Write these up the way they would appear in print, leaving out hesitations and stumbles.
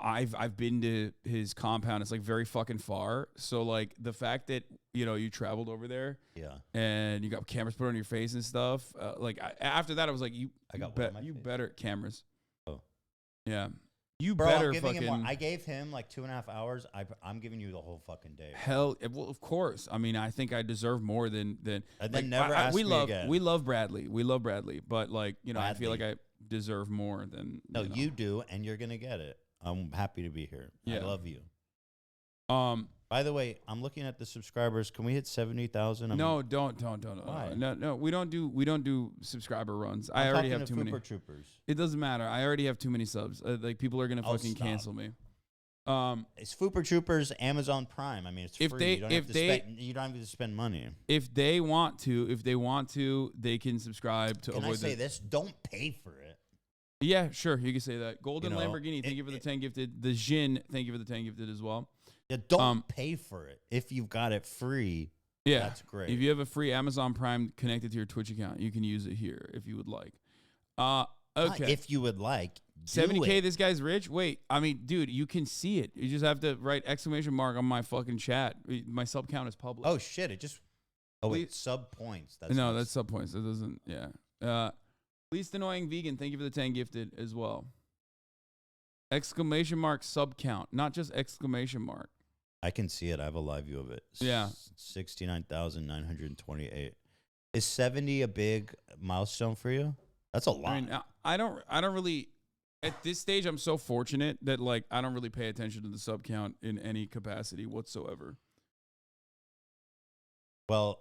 I've been to his compound. It's like very fucking far. So like the fact that you traveled over there, and you got cameras put on your face and stuff. After that, I was like, you better cameras. Oh, yeah, you bro, better I'm giving fucking. him more. I gave him like 2.5 hours. I'm giving you the whole fucking day. Hell, well, of course. I mean, I think I deserve more than. And then never ask me again. We love Bradley. We love Bradley, but like I feel like I deserve more than. No, you do, and you're gonna get it. I'm happy to be here. Yeah. I love you. By the way, I'm looking at the subscribers. Can we hit 70,000? No, don't. Why? No, we don't do subscriber runs. I already have too many. Troopers. It doesn't matter. I already have too many subs. Like people are gonna fucking cancel me. It's Fooper Troopers, Amazon Prime. I mean, it's free. You don't have to spend money. If they want to, they can subscribe to. Can I say this? Don't pay for it. Yeah, sure. You can say that. Golden Lamborghini, thank you for the 10 gifted. The Jin, thank you for the 10 gifted as well. Yeah, don't pay for it. If you've got it free, that's great. If you have a free Amazon Prime connected to your Twitch account, you can use it here if you would like. Okay. If you would like. 70K, this guy's rich? Wait, I mean, dude, you can see it. You just have to write exclamation mark on my fucking chat. My sub count is public. Oh, shit. It just. Oh, wait. Sub points. That's sub points. It doesn't. Yeah. Least annoying vegan, thank you for the 10 gifted as well. Exclamation mark sub count, not just exclamation mark. I can see it. I have a live view of it. Yeah. 69,928. Is 70 a big milestone for you? That's a lot. I mean, I don't really, at this stage, I'm so fortunate that like I don't really pay attention to the sub count in any capacity whatsoever. Well,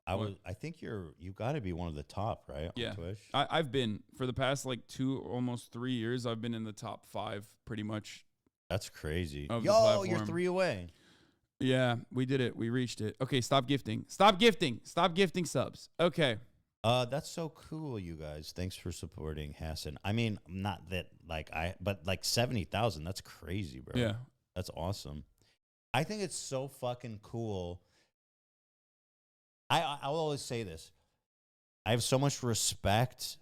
I think you got to be one of the top, right? Yeah. On Twitch? I've been for the past like almost 3 years. I've been in the top 5 pretty much. That's crazy. Yo, you're 3 away. Yeah, we did it. We reached it. Okay, stop gifting. Stop gifting. Stop gifting subs. Okay. That's so cool, you guys. Thanks for supporting Hasan. I mean, not that but like 70,000. That's crazy, bro. Yeah. That's awesome. I think it's so fucking cool. I'll always say this. I have so much respect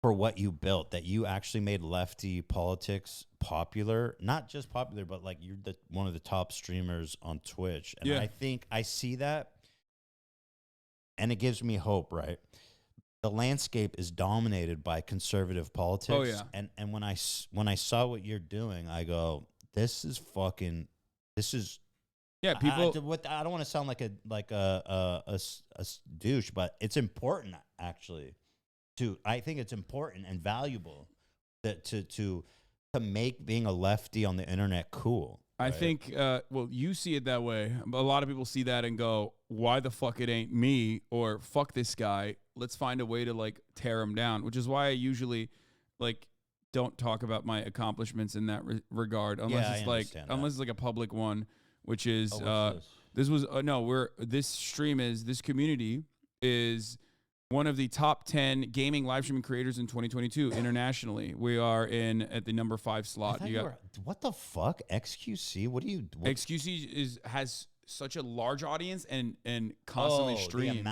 for what you built, that you actually made lefty politics popular. Not just popular, but like you're one of the top streamers on Twitch. And I think I see that, and it gives me hope, right? The landscape is dominated by conservative politics. Oh, yeah. And when I saw what you're doing, I go, this is yeah, people. I don't want to sound like a douche, but it's important actually. I think it's important and valuable to make being a lefty on the internet cool. Right? I think. Well, you see it that way. A lot of people see that and go, "Why the fuck it ain't me?" Or "Fuck this guy. Let's find a way to like tear him down." Which is why I usually like don't talk about my accomplishments in that regard, unless it's like a public one. Which is this community is one of the top 10 gaming live streaming creators in 2022 internationally. We are at the number 5 slot. What the fuck? XQC? XQC has such a large audience and constantly streams.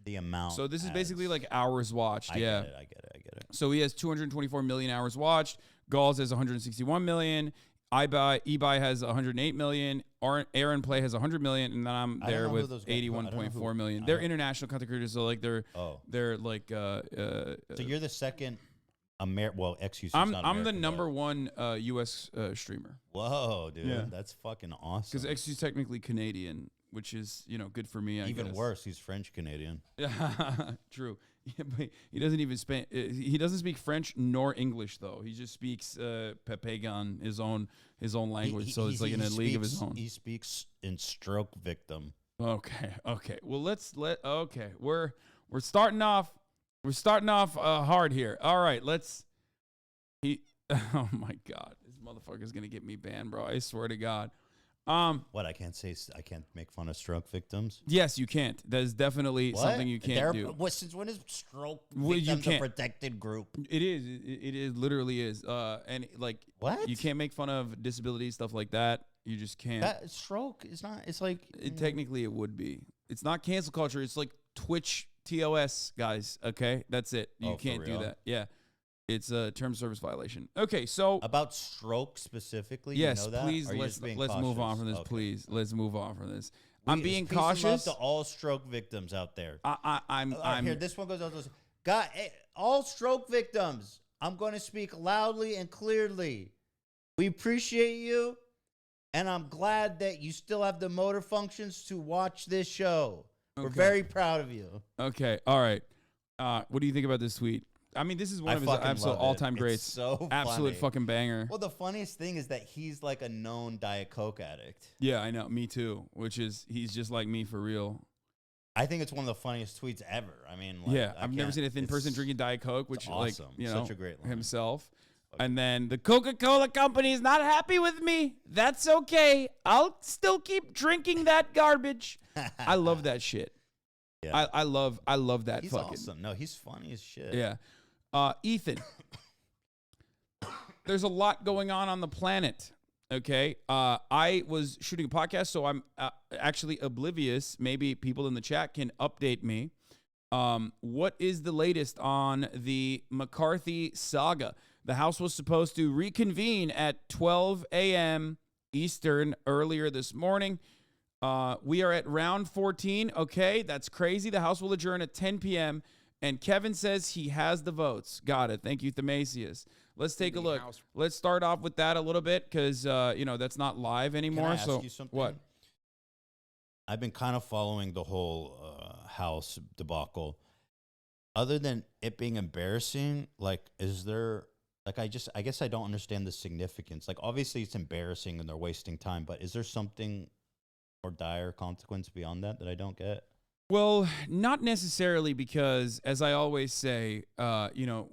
The amount. So this is basically like hours watched. I get it. So he has 224 million hours watched. Gauls has 161 million. eBuy has 108 million. Aaron Play has 100 million, and then I'm there with 81.4 million. They're international content creators, so like they're like. So you're the second. XQC. I'm the number 1 U.S. Streamer. Whoa, dude, yeah. That's fucking awesome. Because XQC is technically Canadian, which is good for me. I guess. Worse, he's French Canadian. True. Yeah, but he doesn't even he doesn't speak French nor English though. He just speaks Papagan, his own language. So it's like in a league of his own. He speaks in stroke victim. Okay. Well, we're starting off. We're starting off hard here. All right, oh my God, this motherfucker's gonna get me banned, bro. I swear to God. What I can't make fun of stroke victims. Yes, you can't. That is definitely something you can't do. Since when is stroke victims a protected group? It is. It literally is. And like, what? You can't make fun of disability stuff like that. You just can't. That stroke is not. It's like technically it would be. It's not cancel culture. It's like Twitch TOS guys. Okay, that's it. You can't do that. Yeah. It's a term service violation. Okay, so About stroke specifically, yes, you know that? please Or are you let's just being move on cautious? from this. Okay. Please, let's move on from this. I'm being Peace and love cautious. to all stroke victims out there. I'm All right, here, this one goes out. God, all stroke victims, I'm going to speak loudly and clearly. We appreciate you, and I'm glad that you still have the motor functions to watch this show. We're Okay. very proud of you. Okay, all right. What do you think about this tweet? I mean, this is one of his absolute all-time greats. It's so absolute funny. fucking banger. Well, the funniest thing is that he's like a known Diet Coke addict. Yeah, I know. Me too. Which is he's just like me for real. I think it's one of the funniest tweets ever. I mean, like, yeah, I've never seen a thin person drinking Diet Coke, which awesome. like, you know, Such a great line. himself. Okay. And then the Coca-Cola company is not happy with me. That's okay. I'll still keep drinking that garbage. I love that shit. Yeah. I love that he's fucking. Awesome. No, he's funny as shit. Yeah. Ethan, there's a lot going on the planet. Okay. I was shooting a podcast, so I'm actually oblivious. Maybe people in the chat can update me. What is the latest on the McCarthy saga? The House was supposed to reconvene at 12 a.m. Eastern earlier this morning. We are at round 14. Okay, that's crazy. The House will adjourn at 10 p.m. And Kevin says he has the votes. Got it. Thank you, Themasius. Let's take a look. Let's start off with that a little bit because, that's not live anymore. Can I ask you something? What? I've been kind of following the whole House debacle. Other than it being embarrassing, like, is there... Like, I guess I don't understand the significance. Like, obviously it's embarrassing and they're wasting time, but is there something more dire consequence beyond that I don't get? Well, not necessarily, because as I always say, the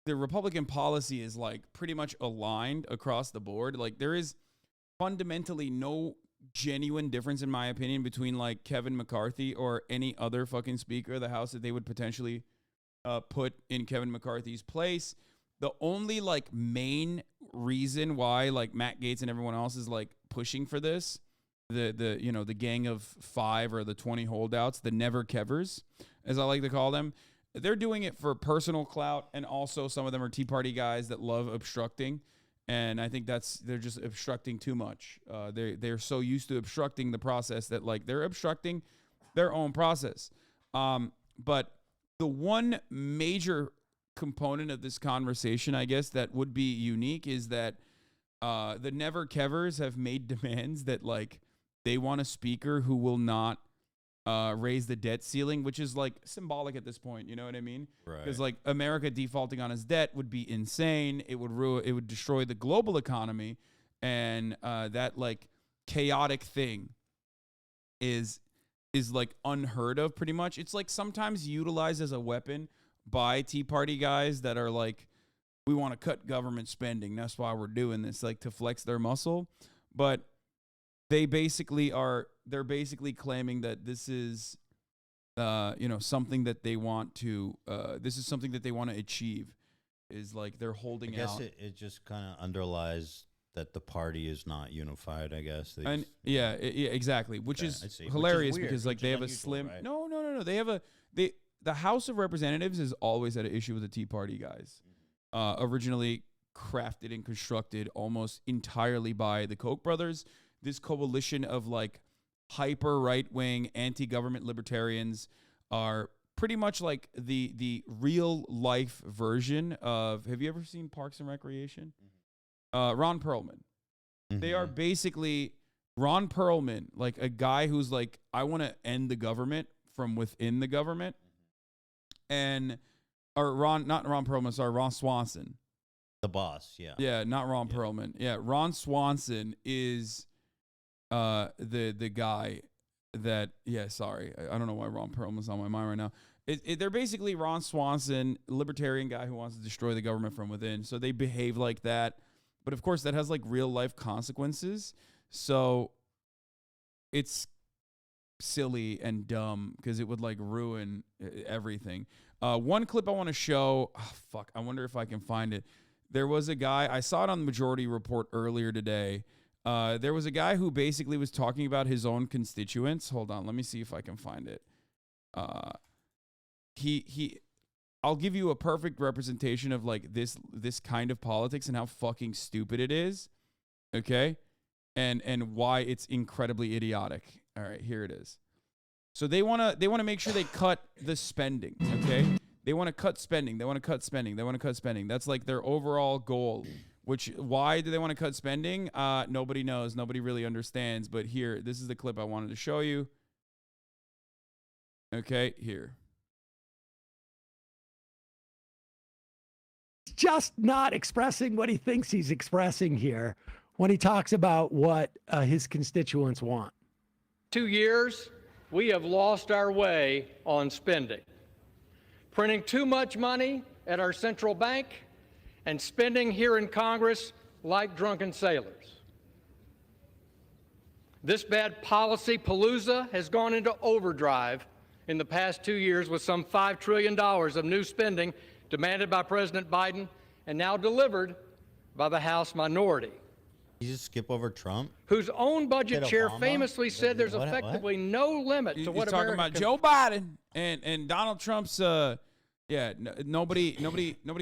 Republican policy is like pretty much aligned across the board. Like, there is fundamentally no genuine difference, in my opinion, between like Kevin McCarthy or any other fucking speaker of the House that they would potentially put in Kevin McCarthy's place. The only like main reason why like Matt Gaetz and everyone else is like pushing for this, the gang of 5 or the 20 holdouts, the never kevers, as I like to call them, they're doing it for personal clout, and also some of them are Tea Party guys that love obstructing, and I think they're just obstructing too much. They're so used to obstructing the process that like they're obstructing their own process. But the one major component of this conversation, I guess, that would be unique is that the never kevers have made demands that like they want a speaker who will not raise the debt ceiling, which is like symbolic at this point. You know what I mean? Right. Because like America defaulting on its debt would be insane. It would destroy the global economy, and that like chaotic thing is like unheard of. Pretty much, it's like sometimes utilized as a weapon by Tea Party guys that are like, we want to cut government spending. That's why we're doing this, like to flex their muscle. But they're basically claiming that this is, something that they want to, this is something that they want to achieve, is like they're holding out. I guess it just kind of underlies that the party is not unified, I guess. Yeah, exactly. Which is hilarious, because like they have a slim, right? No. They have the House of Representatives has always had an issue with the Tea Party guys. Originally crafted and constructed almost entirely by the Koch brothers. This coalition of like hyper right-wing anti-government libertarians are pretty much like the real life version of, have you ever seen Parks and Recreation? Ron Perlman. Mm-hmm. They are basically Ron Perlman, like a guy who's like, I want to end the government from within the government. Not Ron Perlman, sorry, Ron Swanson. The boss, yeah. Yeah, not Ron Perlman. Yeah, Ron Swanson is the guy that, sorry. I don't know why Ron Perlman's on my mind right now. They're basically Ron Swanson, libertarian guy who wants to destroy the government from within. So they behave like that. But of course, that has like real life consequences. So it's silly and dumb because it would like ruin everything. One clip I want to show. Oh, fuck. I wonder if I can find it. There was a guy, I saw it on the Majority Report earlier today. There was a guy who basically was talking about his own constituents. Hold on, let me see if I can find it. I'll give you a perfect representation of like this kind of politics and how fucking stupid it is. Okay? And why it's incredibly idiotic. All right, here it is. So they want to make sure they cut the spending, okay? They want to cut spending. They want to cut spending. They want to cut spending. That's like their overall goal. Why do they want to cut spending? Nobody knows. Nobody really understands. But here, this is the clip I wanted to show you. Okay, here. Just not expressing what he thinks he's expressing here when he talks about what his constituents want. 2 years, we have lost our way on spending, printing too much money at our central bank and spending here in Congress like drunken sailors. This bad policy palooza has gone into overdrive in the past 2 years with some $5 trillion of new spending demanded by President Biden and now delivered by the House minority. You just skip over Trump? Whose own budget chair Obama? famously said there's effectively no limit to what He's talking America about Joe Biden and Donald Trump's. Nobody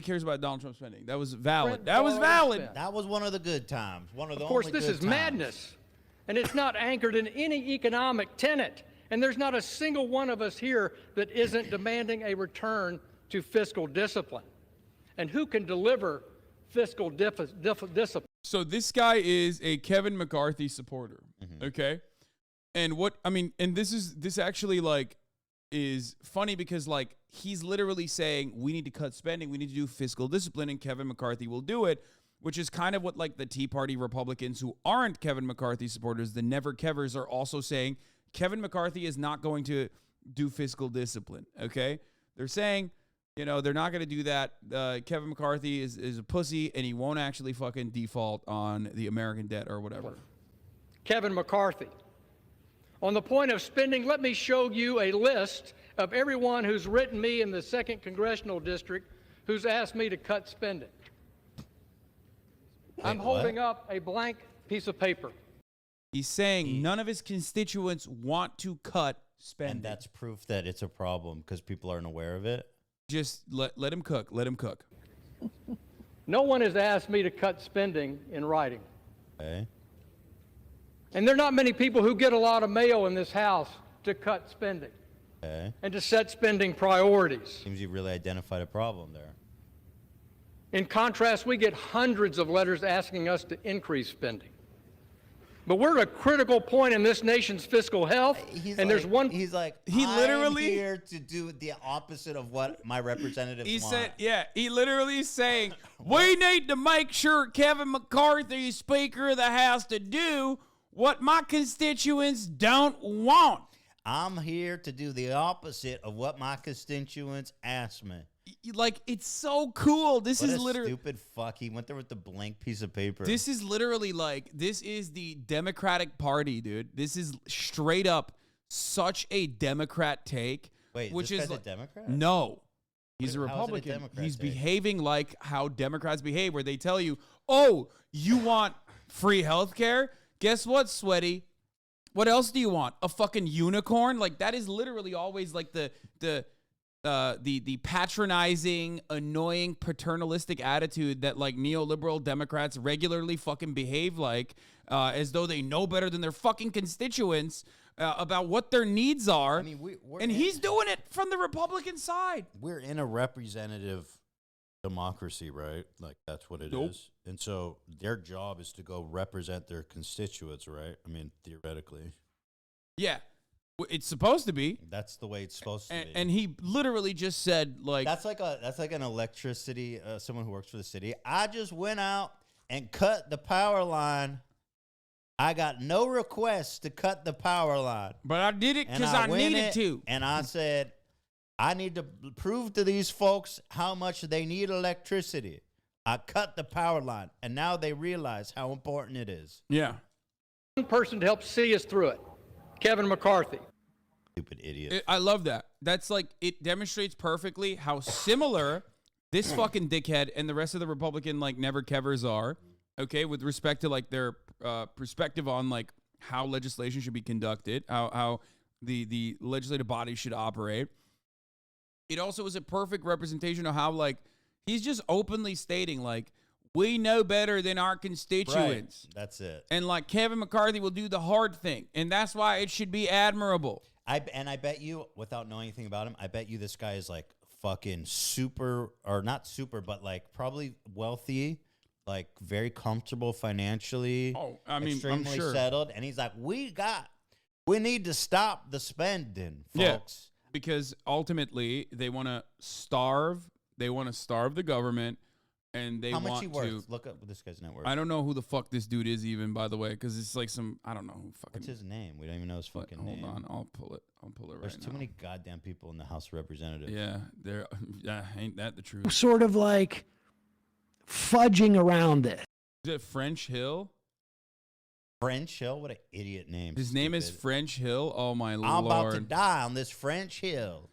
cares about Donald Trump's spending. That was valid. That was valid. That was one of the good times. One of the Of course, only this good is times. madness, and it's not anchored in any economic tenet. And there's not a single one of us here that isn't demanding a return to fiscal discipline. And who can deliver fiscal discipline? So this guy is a Kevin McCarthy supporter. Okay. And this actually like is funny because like he's literally saying we need to cut spending, we need to do fiscal discipline, and Kevin McCarthy will do it, which is kind of what like the Tea Party Republicans who aren't Kevin McCarthy supporters, the Never Kevers, are also saying Kevin McCarthy is not going to do fiscal discipline. Okay. They're saying, you know, they're not going to do that. Kevin McCarthy is a pussy, and he won't actually fucking default on the American debt or whatever. Kevin McCarthy. On the point of spending, let me show you a list of everyone who's written me in the 2nd Congressional District who's asked me to cut spending. I'm holding up a blank piece of paper. He's saying none of his constituents want to cut spending. And that's proof that it's a problem because people aren't aware of it. Just let him cook. Let him cook. No one has asked me to cut spending in writing. Okay. And there are not many people who get a lot of mail in this House to cut spending Okay. and to set spending priorities. Seems you really identified a problem there. In contrast, we get hundreds of letters asking us to increase spending. But we're at a critical point in this nation's fiscal health, there's one. He's like, He literally- I'm here to do the opposite of what my representatives He want. said, yeah, he literally is saying, we need to make sure Kevin McCarthy is Speaker of the House to do what my constituents don't want. I'm here to do the opposite of what my constituents ask me. Like, it's so cool. This What is a literally stupid fuck. He went there with the blank piece of paper. This is literally like, this is the Democratic Party, dude. This is straight up such a Democrat take. Wait, which this is guy's a Democrat? No. He's a How is it a Republican. Democrat He's take? behaving like how Democrats behave, where they tell you, oh, you want free health care? Guess what, sweaty? What else do you want? A fucking unicorn? Like, that is literally always like the patronizing, annoying, paternalistic attitude that like neoliberal Democrats regularly fucking behave like, as though they know better than their fucking constituents about what their needs are. I mean, and he's doing it from the Republican side. We're in a representative democracy, right? Like, that's what it is. And so their job is to go represent their constituents, right? I mean, theoretically. Yeah. It's supposed to be. That's the way it's supposed to be. And he literally just said, like, That's like an electricity, someone who works for the city. I just went out and cut the power line. I got no requests to cut the power line. but I did it And because I went needed it, to. And I said, I need to prove to these folks how much they need electricity. I cut the power line, and now they realize how important it is. Yeah. One person to help see us through it, Kevin McCarthy. Stupid idiot. I love that. That's like, it demonstrates perfectly how similar this fucking dickhead and the rest of the Republican, like, never kevers are, okay, with respect to, like, their perspective on, like, how legislation should be conducted, how the legislative body should operate. it also is a perfect representation of how, like, he's just openly stating, like, we know better than our constituents. Right. That's it. And, like, Kevin McCarthy will do the hard thing. And that's why it should be admirable. I bet you, without knowing anything about him, I bet you this guy is, like, fucking super, or not super, but, like, probably wealthy, like, very comfortable financially. Oh, I mean, extremely I'm sure. settled. And he's like, we need to stop the spending, folks. Yeah, because ultimately they want to starve. They want to starve the government, and they How much want he to. worth? Look up this guy's net worth. I don't know who the fuck this dude is, even, by the way, because it's like some, I don't know who fucking. What's his name? We don't even know his fucking name. Hold on, I'll pull it right There's too now. many goddamn people in the House of Representatives. Yeah, ain't that the truth? Sort of like fudging around this. Is it French Hill? French Hill? What an idiot name. His name is stupid. French Hill. Oh my I'm lord! about to die on this French Hill.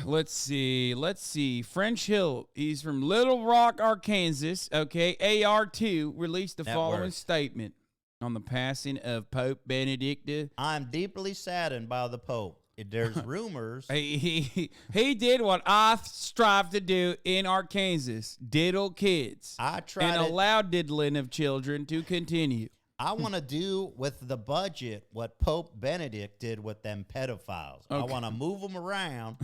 Let's see. French Hill. He's from Little Rock, Arkansas. Okay. AR2 released the Net following worth. statement on the passing of Pope Benedict. I'm deeply saddened by the Pope. There's rumors. He did what I strive to do in Arkansas: diddle kids I and tried to, allow diddling of children to continue. I want to do with the budget what Pope Benedict did with them pedophiles. I Okay. want to move them around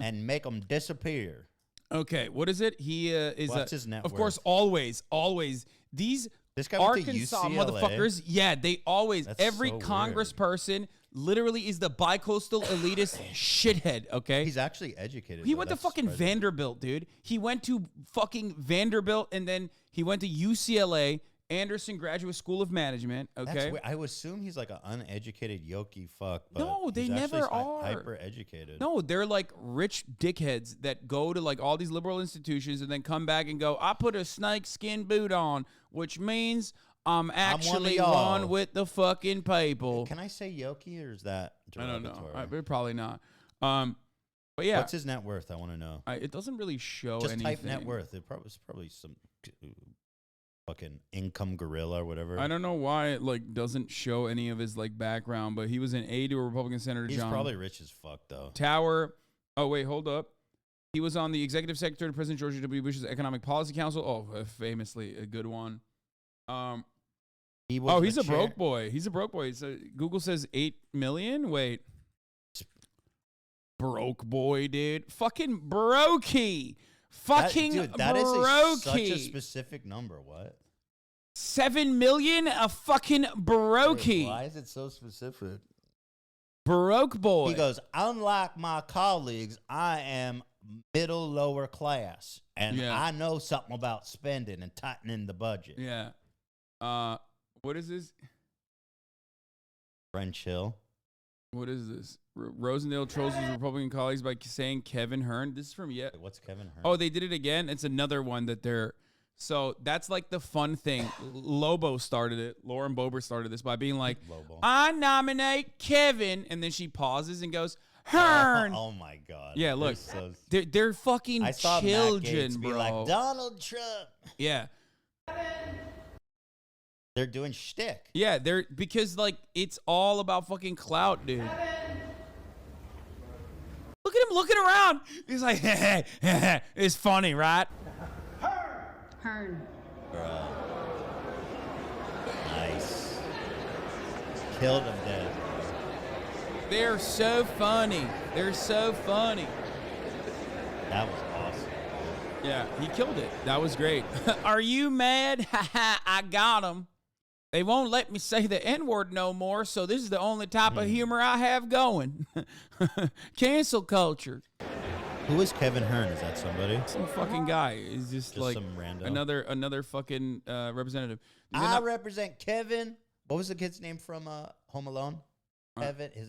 and make them disappear. Okay, what is it? He is What's his net of worth? course, always these This guy went to Arkansas UCLA. motherfuckers. Yeah, they always That's every so weird. congressperson literally is the bicoastal elitist shithead. Okay, He's actually educated. he though. went to That's fucking surprising. Vanderbilt, dude. He went to fucking Vanderbilt, and then he went to UCLA, Anderson Graduate School of Management. That's Okay, weird. I would assume he's like an uneducated yoki fuck. But No, they he's never actually are. hyper educated. no, they're like rich dickheads that go to like all these liberal institutions and then come back and go, I put a snake skin boot on, which means I'm actually y'all." one with the fucking people. Can I say yoki or is that I don't know. derogatory? Probably not. But yeah, What's his net worth? I want to know. it doesn't really show Just anything. type net worth. It's probably some fucking income gorilla or whatever. I don't know why it like doesn't show any of his like background, but he was an aide to a Republican Senator He's John probably rich as fuck though. Tower. Oh wait, hold up. He was on the executive secretary to President George W. Bush's Economic Policy Council. Oh, famously a good one. He was He's the a chair- broke boy. He's a broke boy. So Google says 8 million. Wait. Broke boy, dude. Fucking brokey. Fucking dude, that is brokey. such a specific number. What? 7 million? A fucking brokey. Why is it so specific? Broke boy. He goes, unlike my colleagues, I am middle lower class, and Yeah. I know something about spending and tightening the budget. Yeah. What is this? French Hill. What is this? Rosendale trolls his Republican colleagues by saying Kevin Hearn. This is from Wait, what's Kevin Hearn? Oh, they did it again. It's another one that they're. So that's like the fun thing. Lobo started it. Lauren Boebert started this by being like, Lobo. I nominate Kevin. And then she pauses and goes, Hearn. Oh my God. Yeah, look. They're They're fucking I saw Matt children, Gaetz be bro. like, Donald Trump. Yeah. They're doing shtick. Yeah, they're because like it's all about fucking clout, dude. Look at him looking around. He's like, it's funny, right? Hearn. Bruh. Nice. Killed him dead. They're so funny. They're so funny. That was awesome. Yeah, he killed it. That was great. Are you mad? I got him. They won't let me say the N-word no more, so this is the only type of humor I have going. Cancel culture. Who is Kevin Hearn? Is that somebody? Some fucking guy is just like some rando. another fucking representative. They're I not- represent Kevin. What was the kid's name from Home Alone? Kevin. His